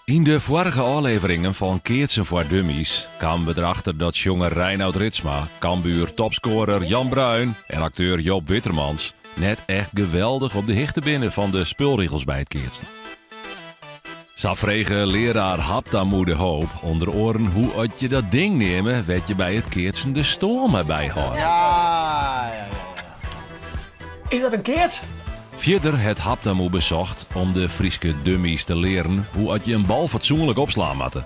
In de vorige afleveringen van Keertsen voor Dummies kwamen we erachter dat jonge Reinoud Ritsma, Cambuur topscorer Jan Bruin en acteur Joop Wittermans net echt geweldig op de hichte binnen van de spulregels bij het Keertsen. Ze vregen leraar Haptamu de Hoop onder oren hoe had je dat ding nemen, werd je bij het Keertsen de stoom bij houden. Ja. Is dat een keert? Verder het Haptamu bezocht om de Frieske dummies te leren hoe had je een bal fatsoenlijk opslaan matte.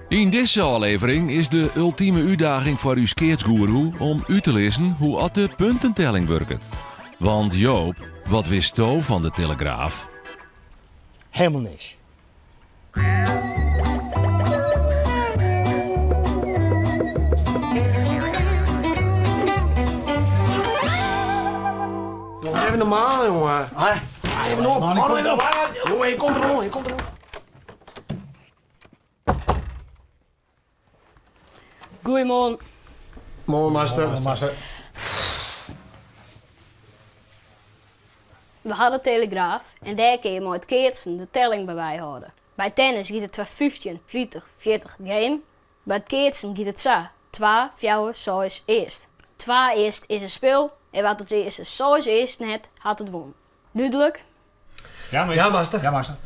In deze aflevering is de ultieme uitdaging voor uw skeetsgoeroe om u te lezen hoe had de puntentelling werkt. Want Joop, wat wist toe van de Telegraaf? Helemaal niks. Doe even normaal, jongen. Even op. Jongen, je komt erom, je komt erom. Goeiemorgen. Mooi, master. We hadden Telegraaf en daar kun je maar het Keertsen de telling bij bijhouden. Bij tennis gaat het 15, 30, 40 game. Bij het Keertsen gaat het zo. 2, 4, 6 eerst. 2 eerst is een spel en wat het eerste 6 eerst net had het won. Duidelijk? Ja, master.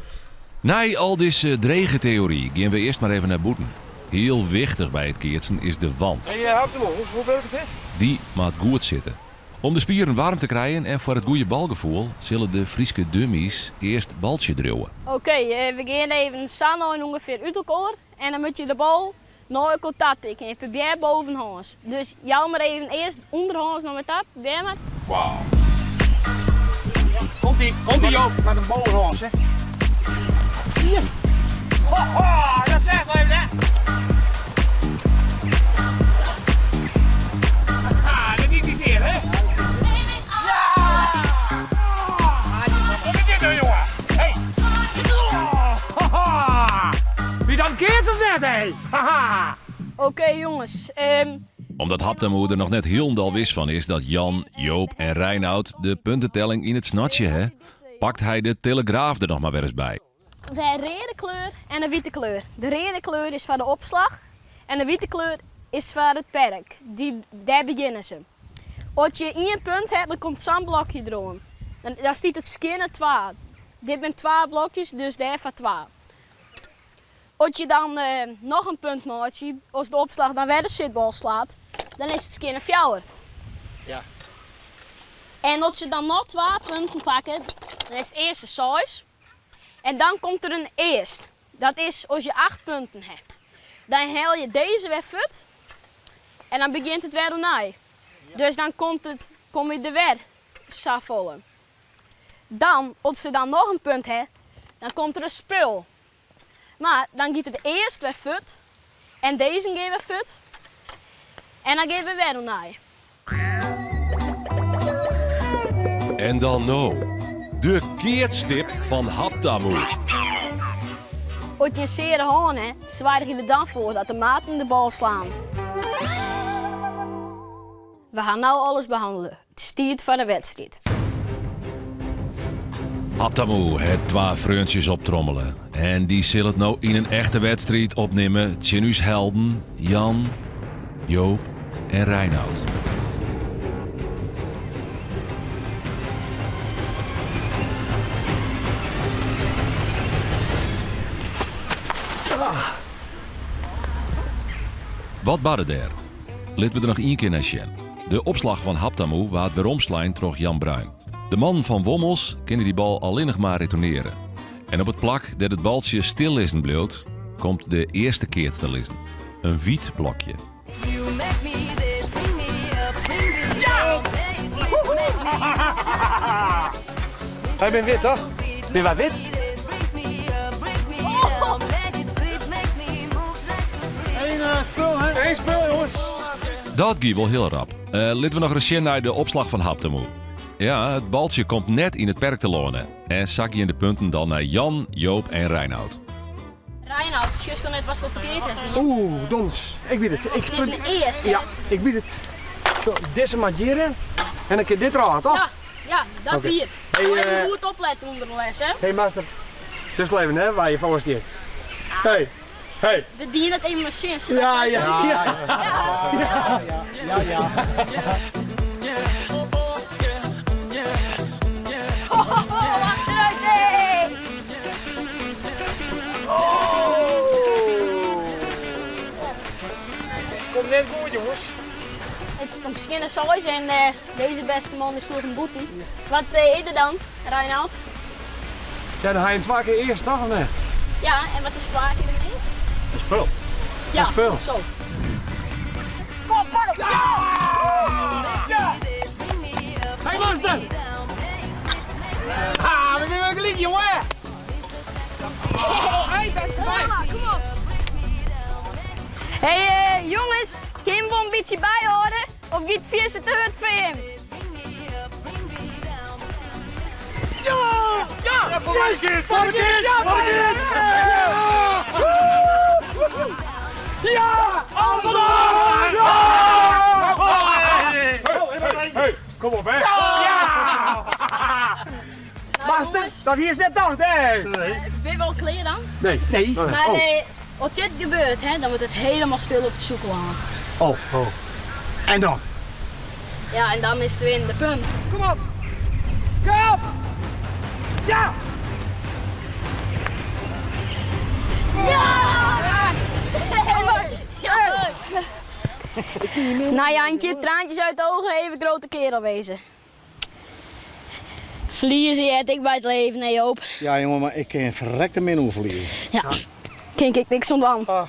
Na al deze dregentheorie gaan we eerst maar even naar boeten. Heel wichtig bij het Keertsen is de wand. Hey, Haptamu, hoe werkt het? Die moet goed zitten. Om de spieren warm te krijgen en voor het goede balgevoel zullen de Frieske dummies eerst baltje druwen. Oké, we gaan even samen ongeveer uit elkaar en dan moet je de bal naar elkaar tappen. En probeer bovenhands. Dus jou maar even eerst onderhands naar mijn tap. Probeer maar. Wauw. Komt-ie, Joop. Met een bovenhans, hè? Hier. Haha, dat is echt even, hè? Haha, dat is niet hier, hè? Ja! Wat is dit nou, jongen? Hey! Haha! Wie dan keert of net, hé? Haha! Oké, jongens, Omdat Haptamu er nog net heel wist van is dat Jan, Joop en Reinoud de puntentelling in het snatje hè, pakt hij de Telegraaf er nog maar weer eens bij. we hebben een rode kleur en een witte kleur. De rode kleur is voor de opslag en de witte kleur is voor het perk. Daar beginnen ze. Als je 1 punt hebt, dan komt zo'n blokje erom. Dan staat het skinnen 2. Dit zijn 2 blokjes, dus daar voor 2. Als je dan nog een punt maakt, als de opslag dan weer de zitbal slaat, dan is het skinnen 4. Ja. En als je dan nog 2 punten pakken, dan is het eerste 6. En dan komt er een eerst. Dat is als je 8 punten hebt. Dan haal je deze weer fut. En dan begint het weer opnieuw. Dus dan kom je er weer saffollen. Dan, als je dan nog een punt hebt, dan komt er een spul. Maar dan gaat het eerst weer fut. En deze geven we fut. En dan geven we weer opnieuw. En dan de keertstip van Haptamu. Als je een zere haan hebt, zwaai je er dan voor dat de maten de bal slaan. We gaan nu alles behandelen. Het stiert van de wedstrijd. Haptamu het 2 vriendjes optrommelen. En die zullen het nou in een echte wedstrijd opnemen. Tjenu's helden Jan, Joop en Reinoud. Wat badde daar? Laten we er nog 1 keer naar zien. De opslag van Haptamu waard weer omslaan troch Jan Bruin. De man van Wommels kende die bal alleen nog maar retourneren. En op het plak dat het baltje stil lezen bleef, komt de eerste keer te lezen. Een wiet blokje. Hij bent wit, toch? Ben je wat wit? Eén spul, jongens. Dat ging wel heel rap. Laten we nog eens zien naar de opslag van Haptamu. Ja, het baltje komt net in het perk te lonen. En zak je in de punten dan naar Jan, Joop en Reinoud. Reinoud, juist dan net was het verkeerd is die. Oeh, dons. Ik weet het. Het is een eerste. Ja, ik weet het. Zo, deze markeren. En dan kun je dit eraan, toch? Ja, dat Oké. wie het. Hey, Even goed opletten onder de les, hè? Hé, master. Dus blijven hè, waar je voor je. Hey, hey. We dienen het even machines. Ja. Komt net goed, jongens. Het is een skinner saus en deze beste man is nog een boete. Wat eet je dan, Reinhard? Ja, dan ga je hem 2 keer eerst, toch? Of nee? Ja, en wat is het waar de meest? Een spul. Ja, spul. zo. Kom, pak hem! Ja! Hij was er! Ah, we hebben een gelijk, jongen! Kom op. Hey jongens, kun je hem een beetje bijhouden? Of giet 4 zitten hut voor hem? Ja, voor de kind! Voor de kind! Ja! Amsterdam! Ja! Hey, kom op, hè! Ja! Nou, jongens, Dat hier is net dag, hè? ik wil wel kleren dan. Nee. Nee. Maar als dit gebeurt, hè, dan wordt het helemaal stil op het zoeken aan. Oh. En dan? Ja, en dan is het weer de punt. Kom op! Kom! Ja! Nou Jantje, traantjes uit de ogen, even grote kerel wezen. Verliezen je het ik bij het leven, nee Joop. Ja jongen, maar ik kan verrekte min verliezen. Ja, kijk ik niks aan. Ah,